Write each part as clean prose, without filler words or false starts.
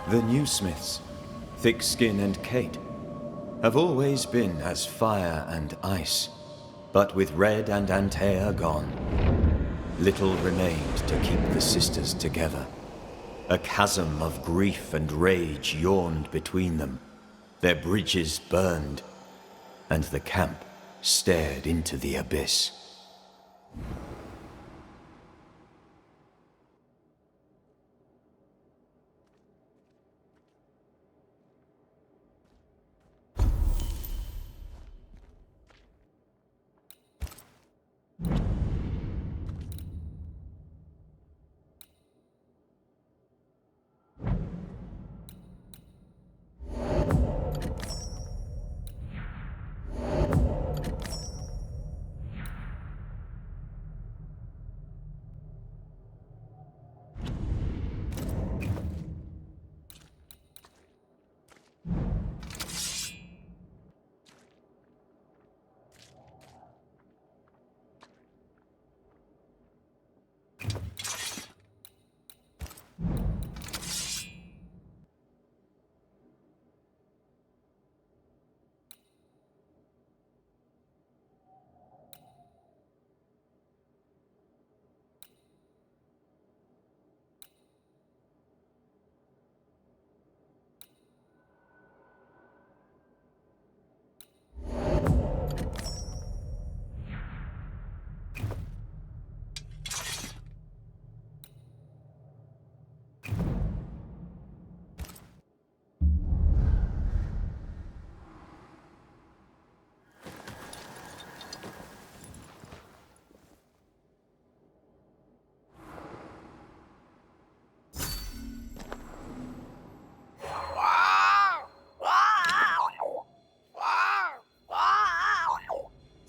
The new Smiths, Thickskin and Kate, have always been as fire and ice. But with Red and Antea gone, little remained to keep the sisters together. A chasm of grief and rage yawned between them. Their bridges burned, and the camp stared into the abyss.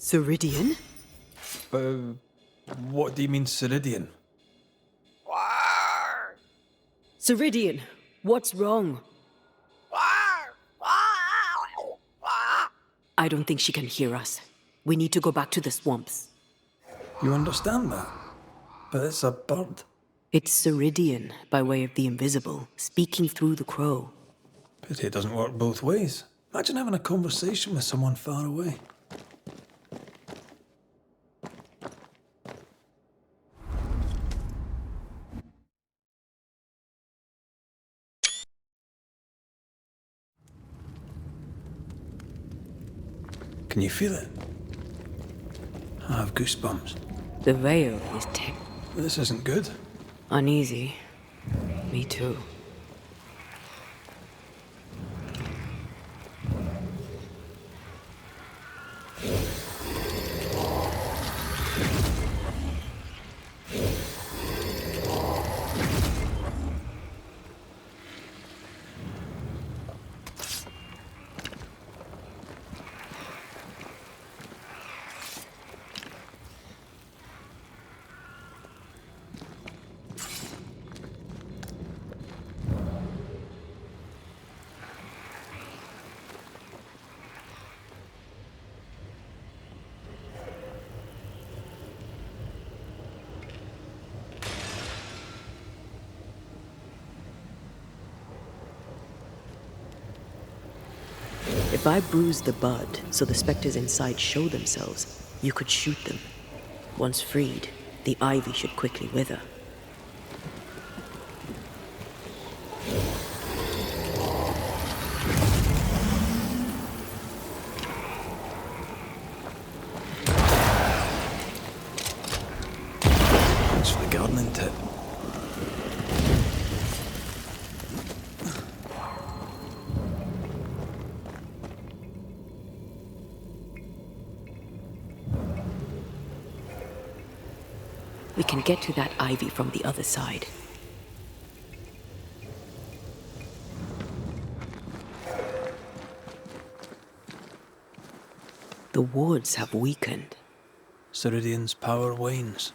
Ceridian? What do you mean, Ceridian? Ceridian, what's wrong? I don't think she can hear us. We need to go back to the swamps. You understand that? But it's a bird. It's Ceridian, by way of the invisible, speaking through the crow. Pity it doesn't work both ways. Imagine having a conversation with someone far away. Can you feel it? I have goosebumps. The veil is This isn't good. uneasy. Me too. If I bruise the bud so the specters inside show themselves, you could shoot them. Once freed, the ivy should quickly wither. Thanks for the gardening tip. We can get to that ivy from the other side. The wards have weakened. Ceridian's power wanes.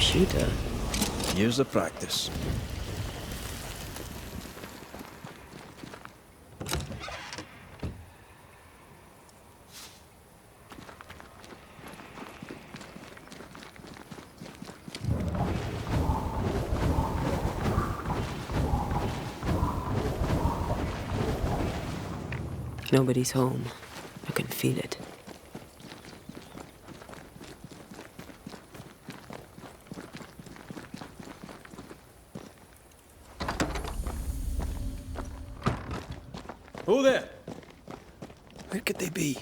sharpshooter. Years of practice. Nobody's home. I can feel it. Who there? Where could they be?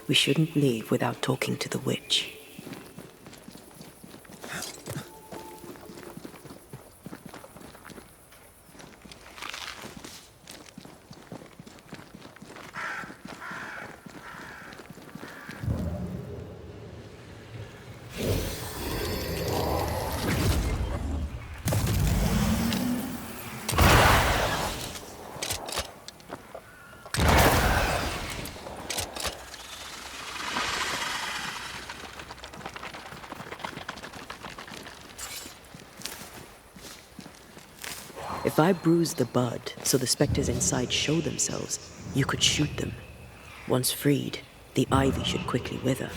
We shouldn't leave without talking to the witch. If I bruise the bud so the specters inside show themselves, you could shoot them. Once freed, the ivy should quickly wither.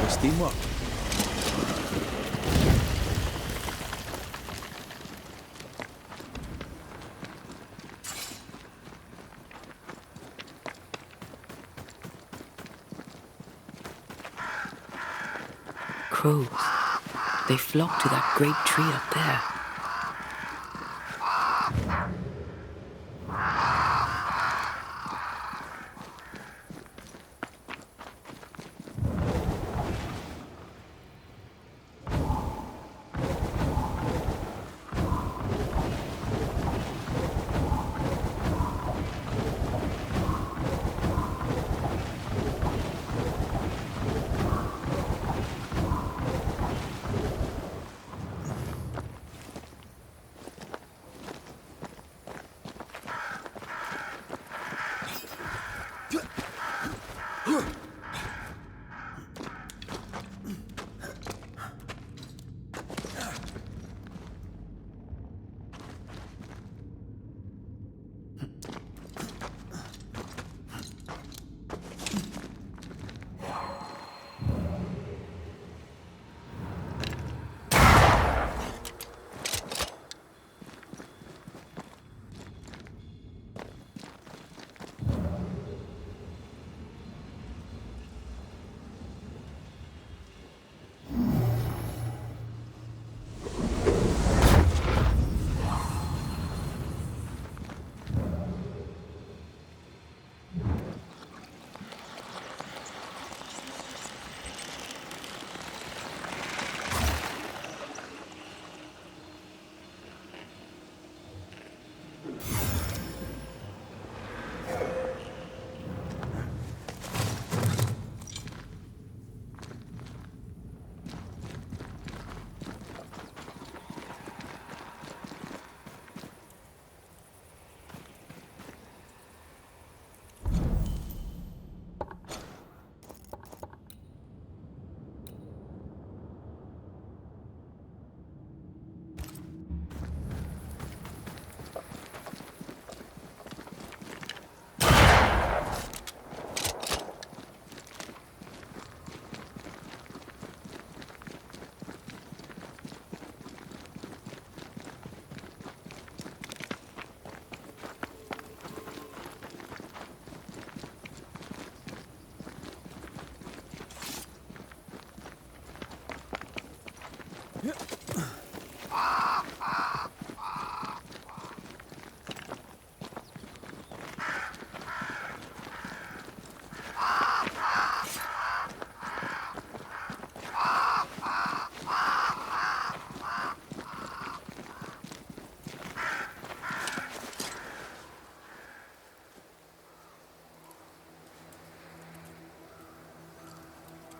Always teamwork. Crows. They flock to that great tree up there.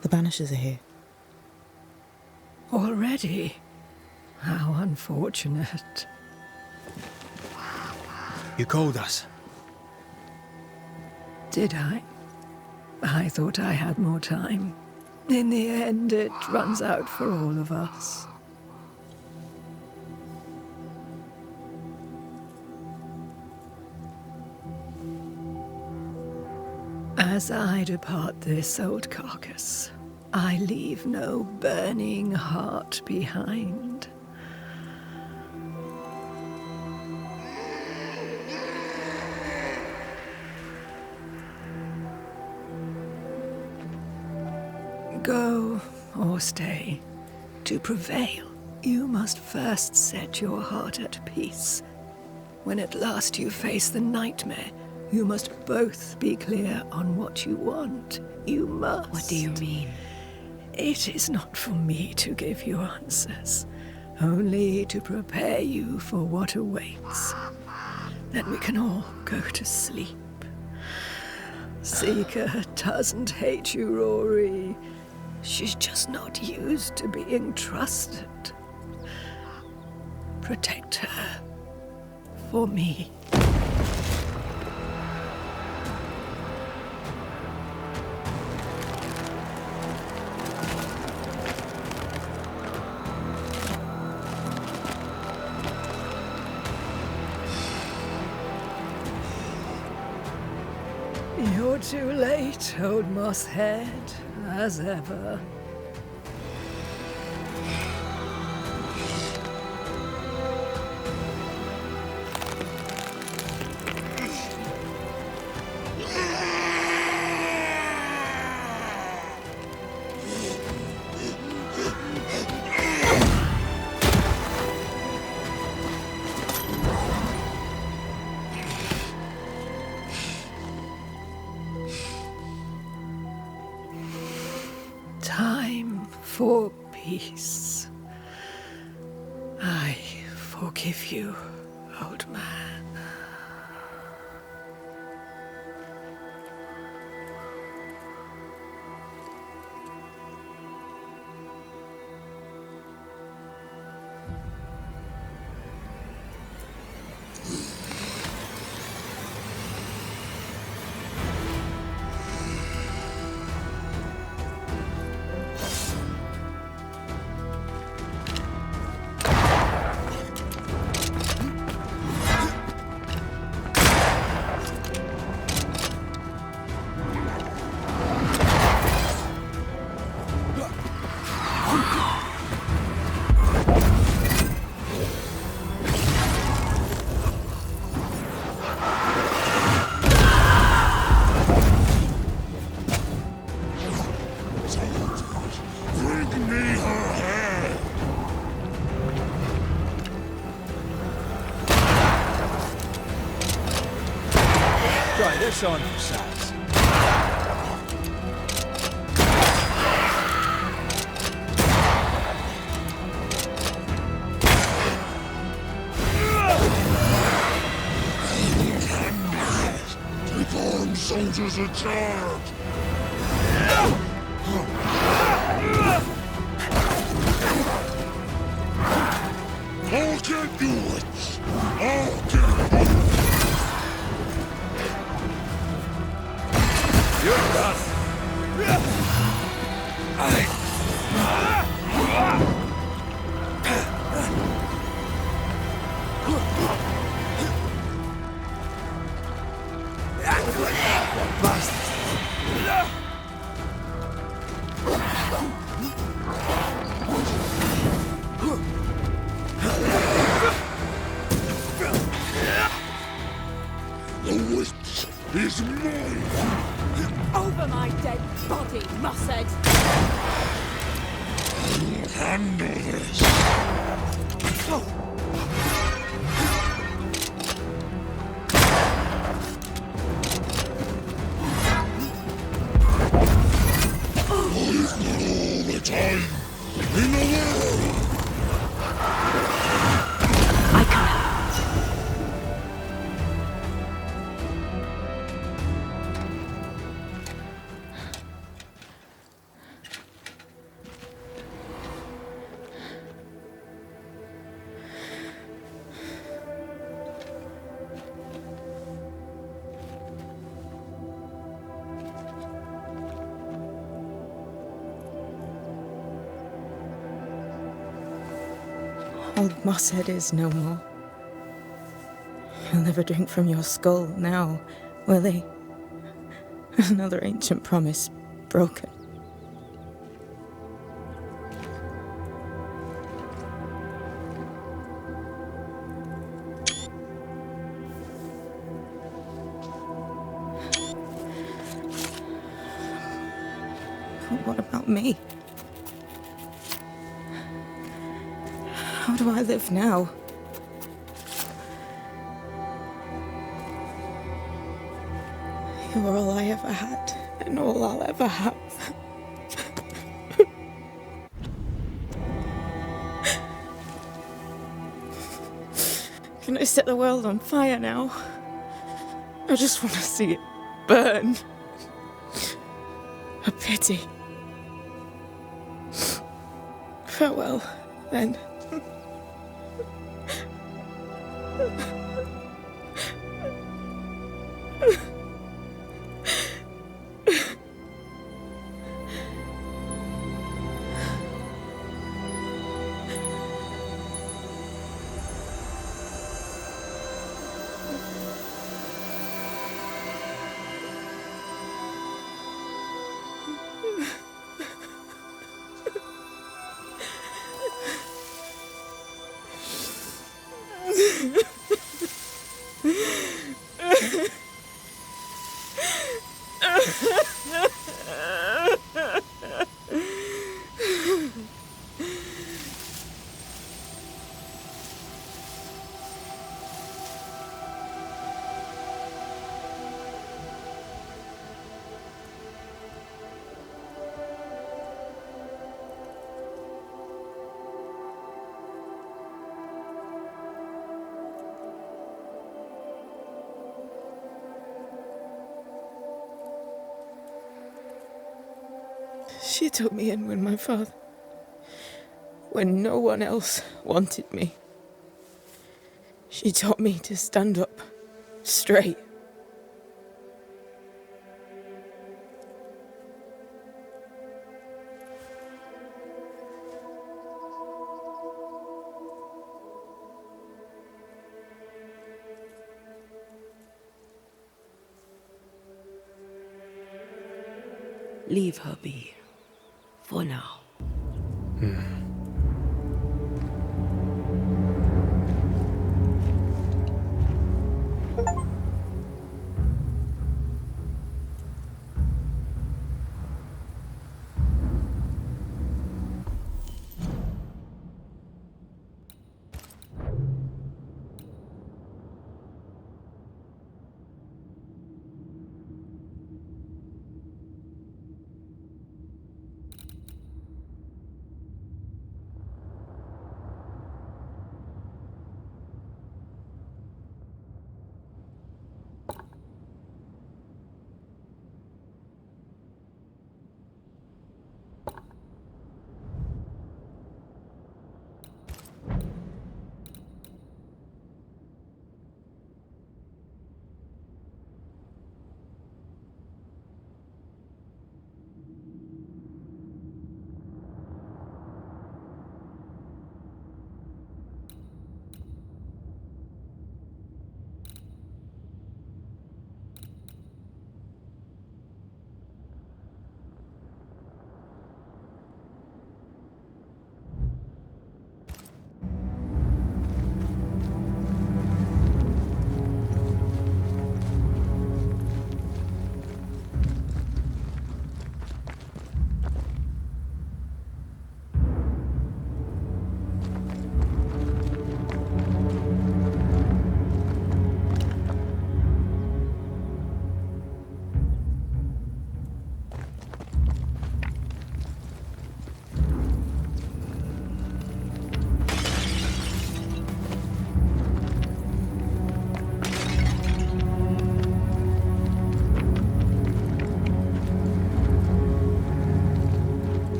The Banishers are here. Already? How unfortunate. You called us. Did I? I thought I had more time. In the end, it runs out for all of us. As I depart this old carcass, I leave no burning heart behind. Go or stay. To prevail, you must first set your heart at peace. When at last you face the nightmare, you must both be clear on what you want. You must. What do you mean? It is not for me to give you answers, only to prepare you for what awaits. Then we can all go to sleep. Seeker doesn't hate you, Rory. She's just not used to being trusted. Protect her. For me. You're too late, old mosshead, as ever. Time for peace. I forgive you, old man. Try this on for size. Take armed soldiers in charge! All can do it! All can do it! You're done. The witch is mine! Over my dead body, Mosshead! I'll handle this! I've got all the time in the world! I can help. Old Mosshead is no more. He'll never drink from your skull now, will he? Another ancient promise broken. But what about me? How do I live now? You were all I ever had, and all I'll ever have. Can I set the world on fire now? I just want to see it burn. A pity. Farewell, then. She took me in when no one else wanted me. She taught me to stand up straight. Leave her be. For now.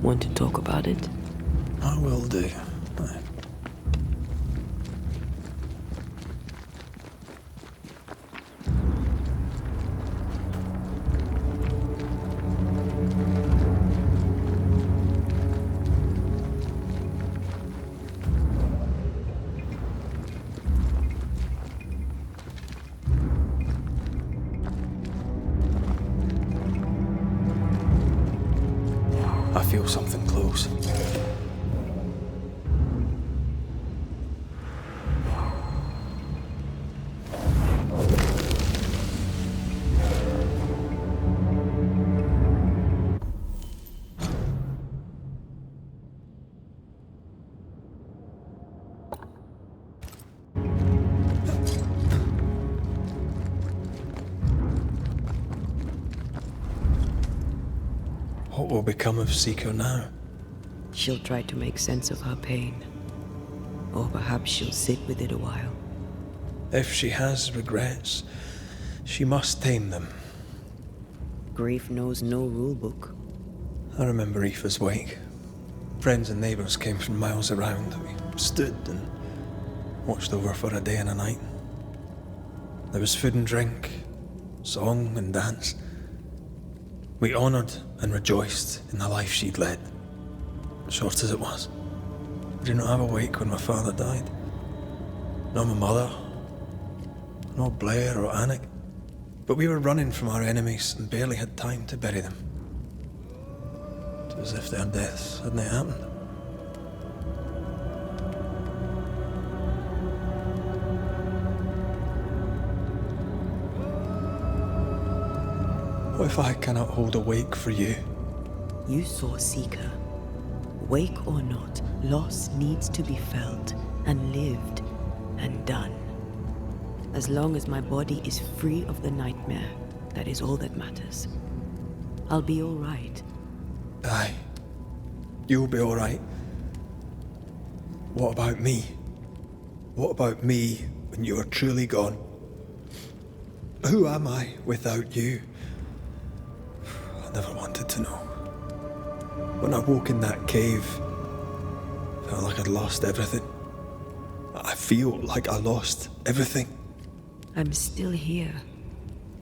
Want to talk about it? I will do. Aye. I feel something close. What will become of Seeker now? She'll try to make sense of her pain. Or perhaps she'll sit with it a while. If she has regrets, she must tame them. Grief knows no rule book. I remember Aoife's wake. Friends and neighbours came from miles around. We stood and watched over for a day and a night. There was food and drink, song and dance. We honoured and rejoiced in the life she'd led, short as it was. I did not have a wake when my father died. Nor my mother, nor Blair or Anik. But we were running from our enemies and barely had time to bury them. It was as if their deaths hadn't happened. What if I cannot hold a wake for you? You saw Seeker. Wake or not, loss needs to be felt and lived and done. As long as my body is free of the nightmare, that is all that matters. I'll be all right. Aye. You'll be all right. What about me? What about me when you are truly gone? Who am I without you? I never wanted to know. When I woke in that cave, I felt like I'd lost everything. I feel like I lost everything. I'm still here.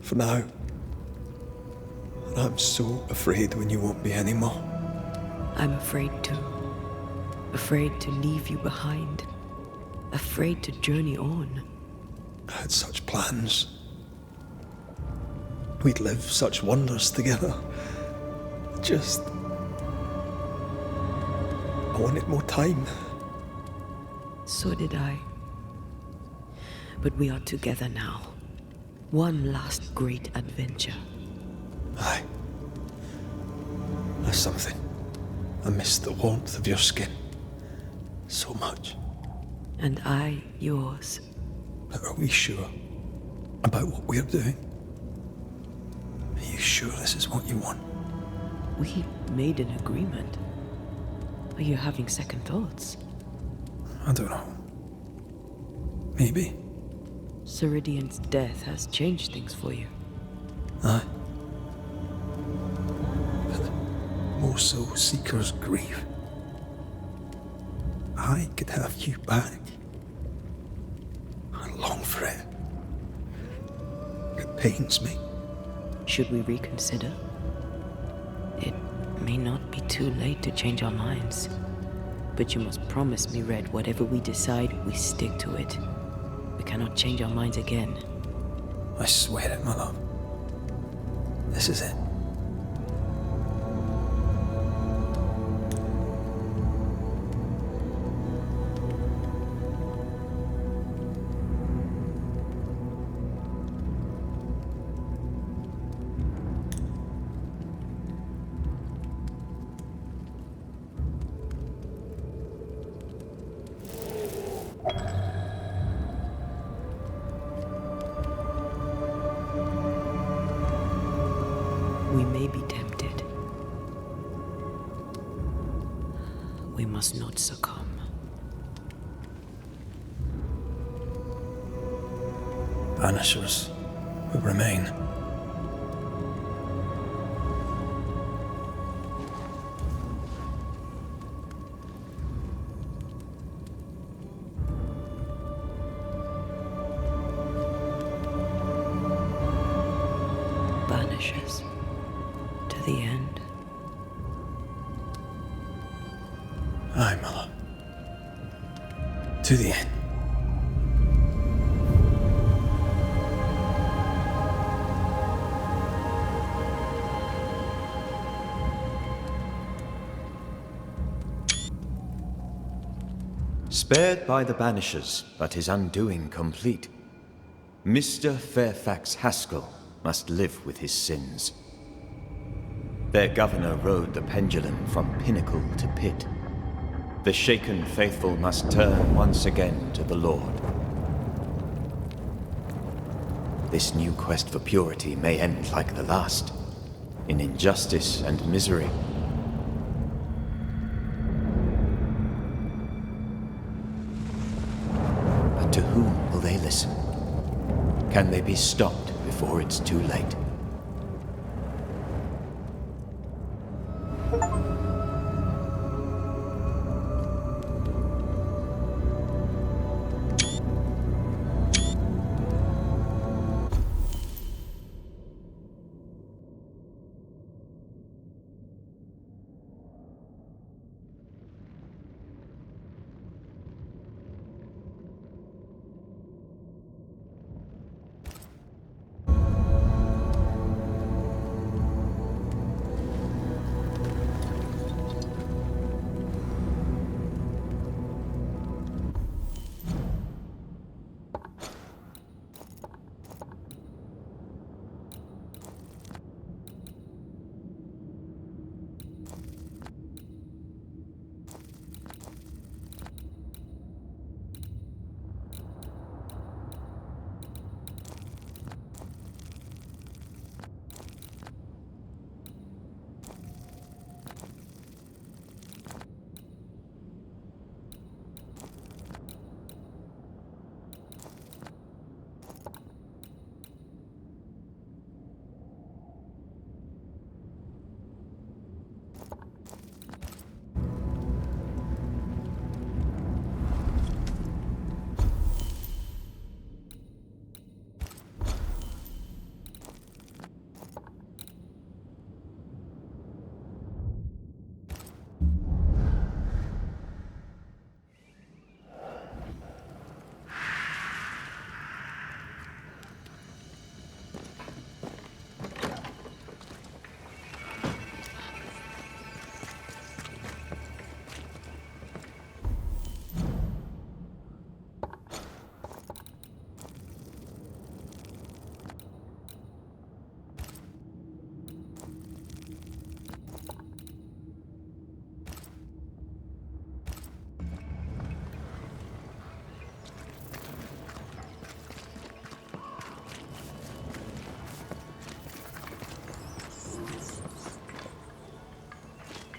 For now. And I'm so afraid when you won't be anymore. I'm afraid too. Afraid to leave you behind. Afraid to journey on. I had such plans. We'd live such wonders together. Just... I wanted more time. So did I. But we are together now. One last great adventure. Aye. There's something. I miss the warmth of your skin. So much. And I yours. But are we sure about what we're doing? Are you sure this is what you want? We made an agreement. Are you having second thoughts? I don't know. Maybe. Ceridian's death has changed things for you. Aye. But more so Seeker's grief. I could have you back. I long for it. It pains me. Should we reconsider? It may not be too late to change our minds. But you must promise me, Red, whatever we decide, we stick to it. We cannot change our minds again. I swear it, my love. This is it. We may be tempted. We must not succumb. Banishers will remain. Aye, Mother. To the end. Spared by the Banishers, but his undoing complete, Mr. Fairfax Haskell must live with his sins. Their governor rode the pendulum from pinnacle to pit. The shaken faithful must turn once again to the Lord. This new quest for purity may end like the last, in injustice and misery. But to whom will they listen? Can they be stopped before it's too late?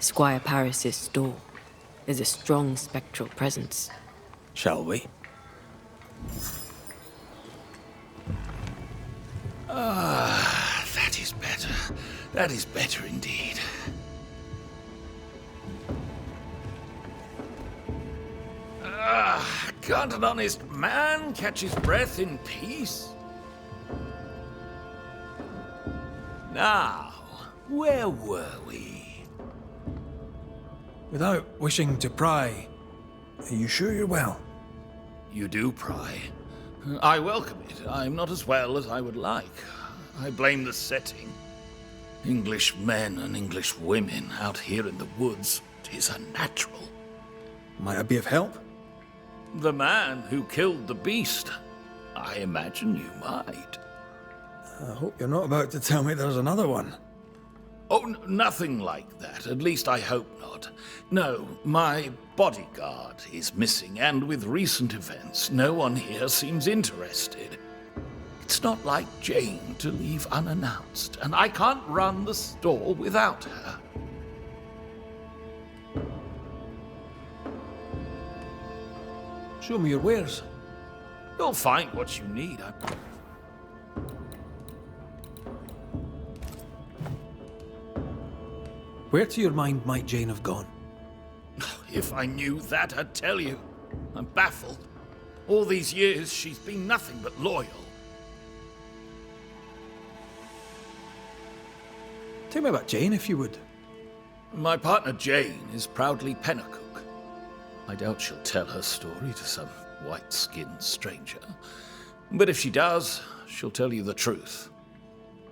Squire Paris's store is a strong spectral presence. Shall we? That is better. That is better indeed. Can't an honest man catch his breath in peace? Now, where were we? Without wishing to pry, are you sure you're well? You do pry. I welcome it. I'm not as well as I would like. I blame the setting. English men and English women out here in the woods. 'Tis unnatural. Might I be of help? The man who killed the beast. I imagine you might. I hope you're not about to tell me there's another one. Oh, nothing like that. At least I hope not. No, my bodyguard is missing, and with recent events, no one here seems interested. It's not like Jane to leave unannounced, and I can't run the store without her. Show me your wares. You'll find what you need. Where to your mind might Jane have gone? If I knew that, I'd tell you. I'm baffled. All these years, she's been nothing but loyal. Tell me about Jane, if you would. My partner Jane is proudly Pennacook. I doubt she'll tell her story to some white-skinned stranger. But if she does, she'll tell you the truth.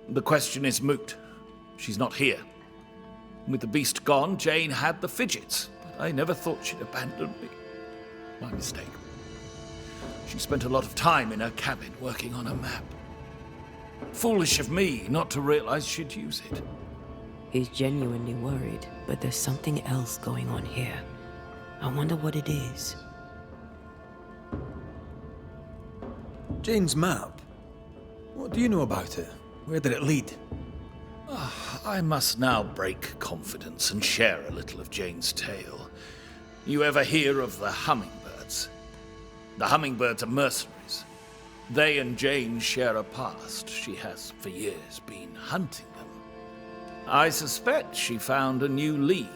The question is moot. She's not here. With the beast gone, Jane had the fidgets. But I never thought she'd abandon me. My mistake. She spent a lot of time in her cabin working on a map. Foolish of me not to realize she'd use it. He's genuinely worried, but there's something else going on here. I wonder what it is. Jane's map. What do you know about it? Where did it lead? I must now break confidence and share a little of Jane's tale. You ever hear of the hummingbirds? The hummingbirds are mercenaries. They and Jane share a past. She has, for years, been hunting them. I suspect she found a new lead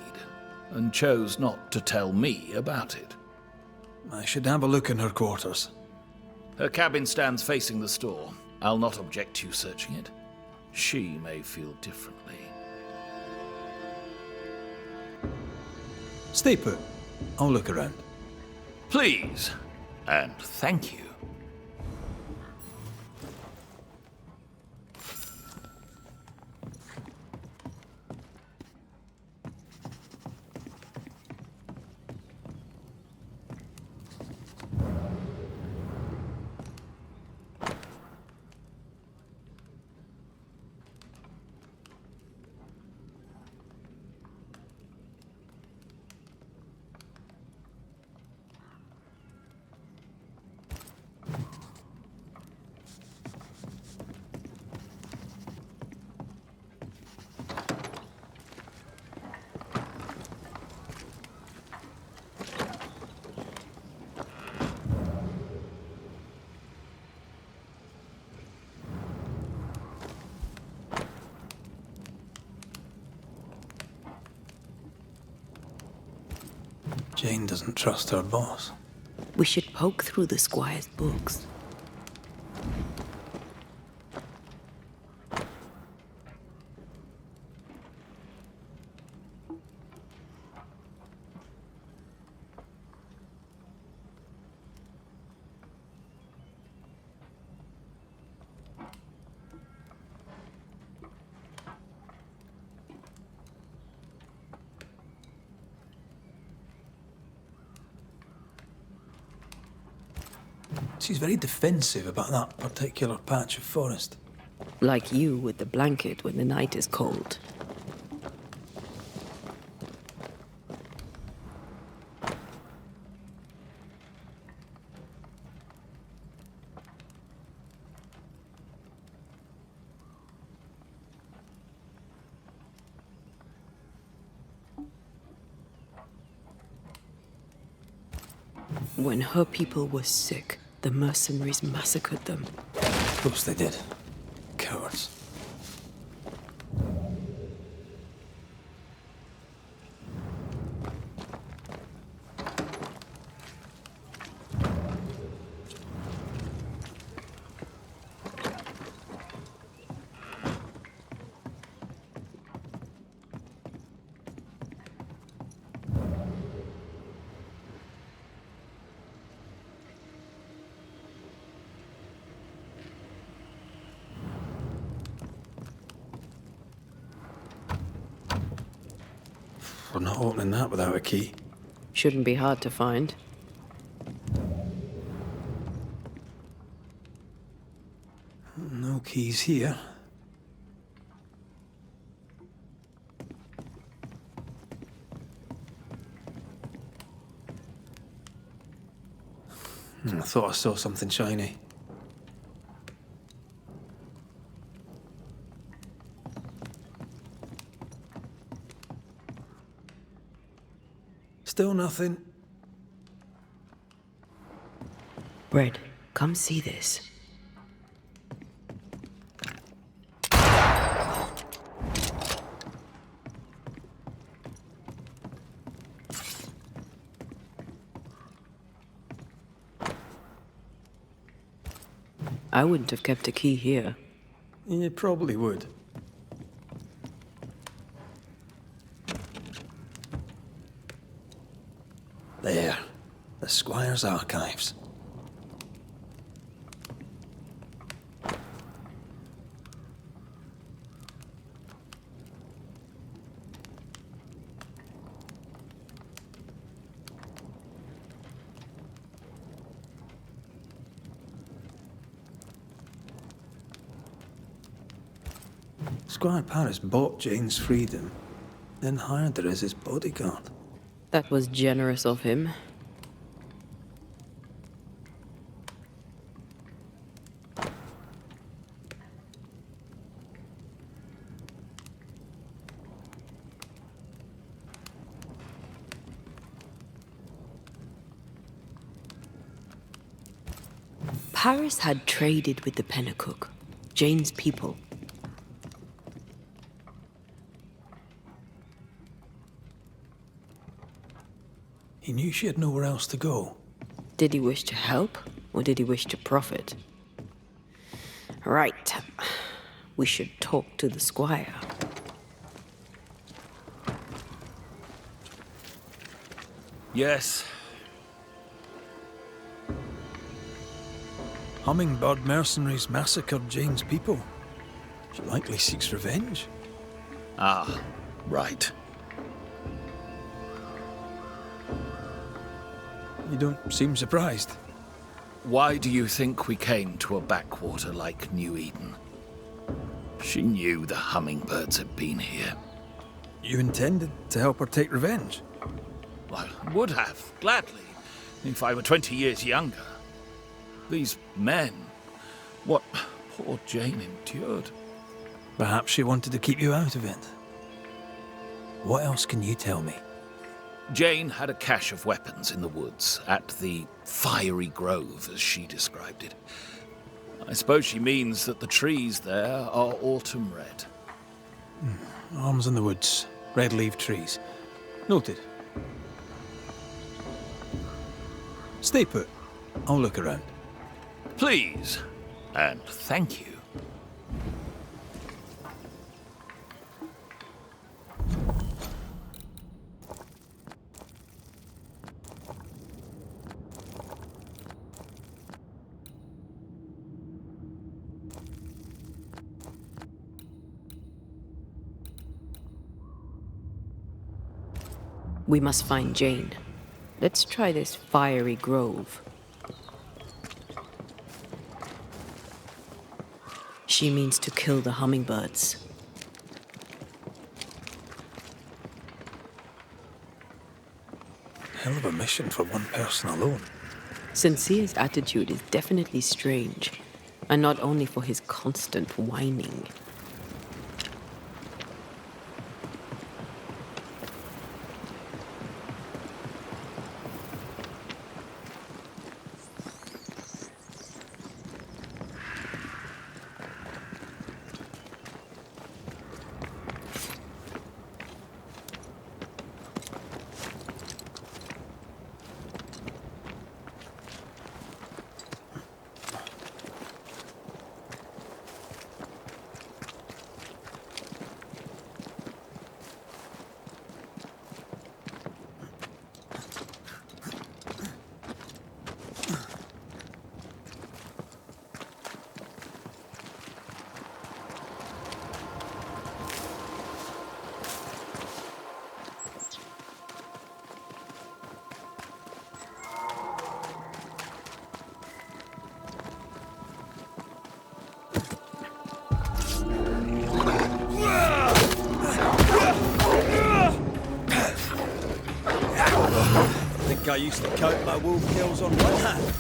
and chose not to tell me about it. I should have a look in her quarters. Her cabin stands facing the store. I'll not object to you searching it. She may feel differently. Stay put. I'll look around. Please, and thank you. Jane doesn't trust her boss. We should poke through the squire's books. She's very defensive about that particular patch of forest. Like you with the blanket when the night is cold. When her people were sick, the mercenaries massacred them. Of course they did. Cowards. We're not opening that without a key. Shouldn't be hard to find. No keys here. I thought I saw something shiny. Still nothing. Red, come see this. I wouldn't have kept a key here. You probably would. There. The Squire's archives. Squire Paris bought Jane's freedom, then hired her as his bodyguard. That was generous of him. Paris had traded with the Pennacook, Jane's people. He knew she had nowhere else to go. Did he wish to help, or did he wish to profit? Right. We should talk to the Squire. Yes. Hummingbird mercenaries massacred Jane's people. She likely seeks revenge. Ah, right. You don't seem surprised. Why do you think we came to a backwater like New Eden? She knew the hummingbirds had been here. You intended to help her take revenge? Well, I would have, gladly, if I were 20 years younger. These men, what poor Jane endured. Perhaps she wanted to keep you out of it. What else can you tell me? Jane had a cache of weapons in the woods, at the fiery grove, as she described it. I suppose she means that the trees there are autumn red. Arms in the woods, red-leaved trees. Noted. Stay put. I'll look around. Please, and thank you. We must find Jane. Let's try this fiery grove. She means to kill the hummingbirds. Hell of a mission for one person alone. Sincere's attitude is definitely strange, and not only for his constant whining. I used to count my wolf kills on one hand.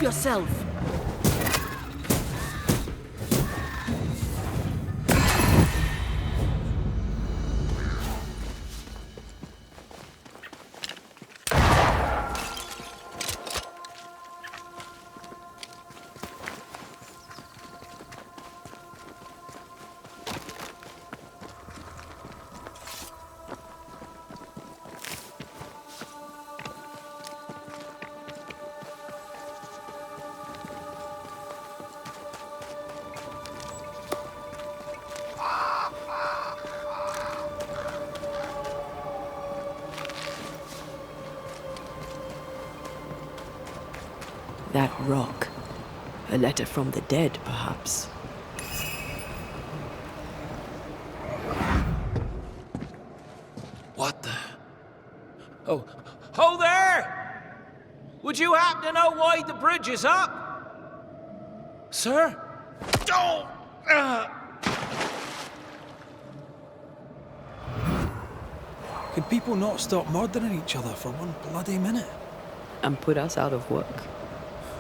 yourself! That rock. A letter from the dead, perhaps. What the? Oh, ho there! Would you happen to know why the bridge is up? Sir? Oh! Could people not stop murdering each other for one bloody minute? And put us out of work.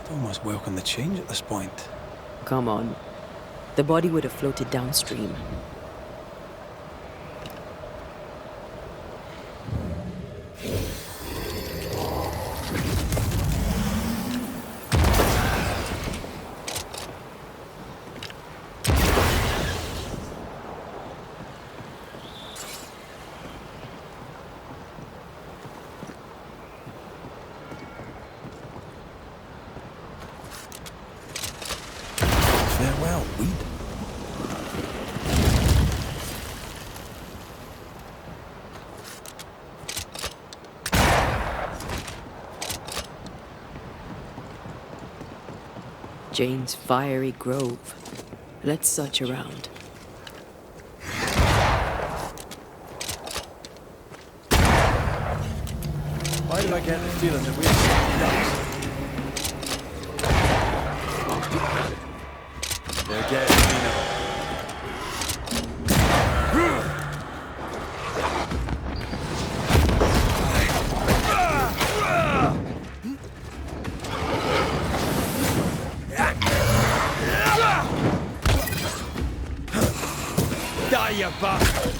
I'd almost welcome the change at this point. Come on. The body would have floated downstream. Farewell, weed. Jane's fiery grove. Let's search around. Why do I get the feeling that we're something else? They're getting me now. Die, you bastard!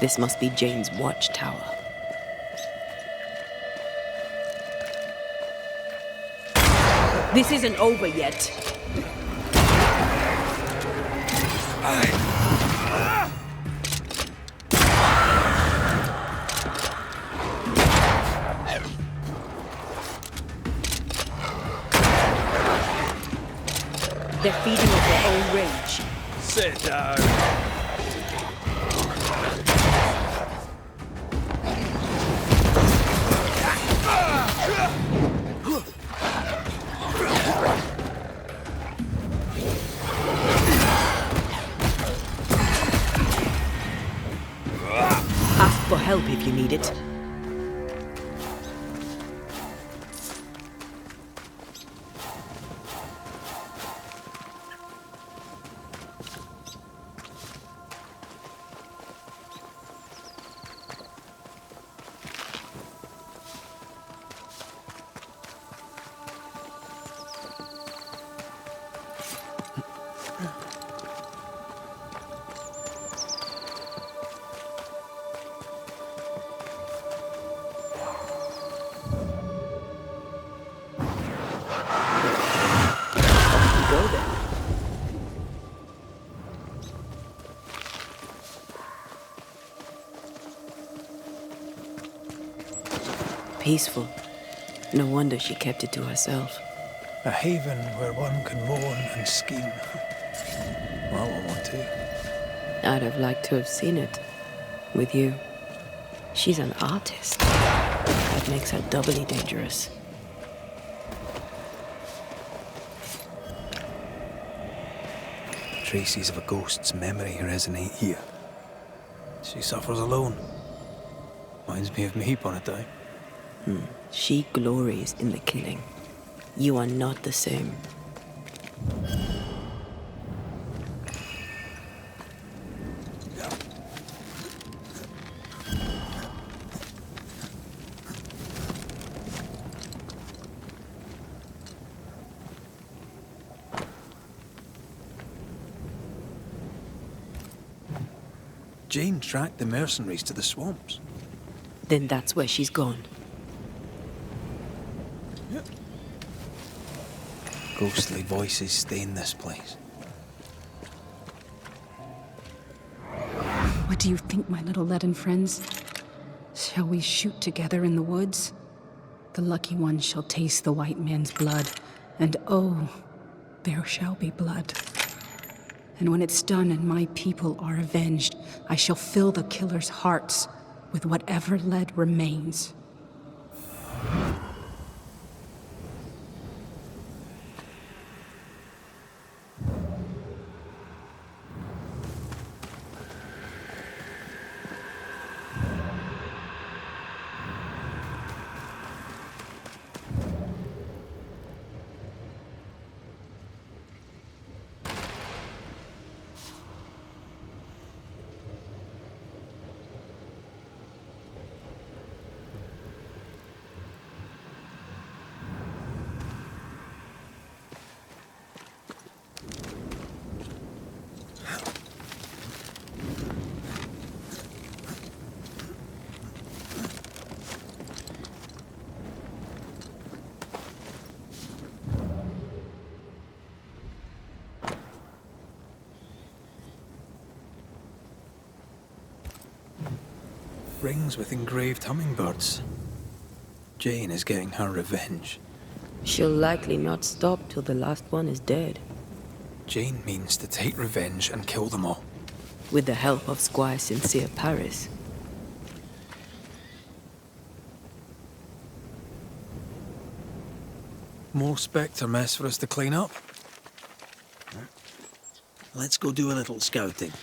This must be Jane's watchtower. This isn't over yet. They're feeding off their own rage. Sit down. Ask for help if you need it. Peaceful. No wonder she kept it to herself. A haven where one can mourn and scheme. Well, I want to. I'd have liked to have seen it. With you. She's an artist. That makes her doubly dangerous. Traces of a ghost's memory resonate here. She suffers alone. Reminds me of me upon a time. She glories in the killing. You are not the same. Jane tracked the mercenaries to the swamps. Then that's where she's gone. Ghostly voices stain this place. What do you think, my little leaden friends? Shall we shoot together in the woods? The lucky one shall taste the white man's blood, and oh, there shall be blood. And when it's done and my people are avenged, I shall fill the killers' hearts with whatever lead remains. Rings with engraved hummingbirds. Jane is getting her revenge. She'll likely not stop till the last one is dead. Jane means to take revenge and kill them all. With the help of Squire Sincere Paris. More Spectre mess for us to clean up. Let's go do a little scouting.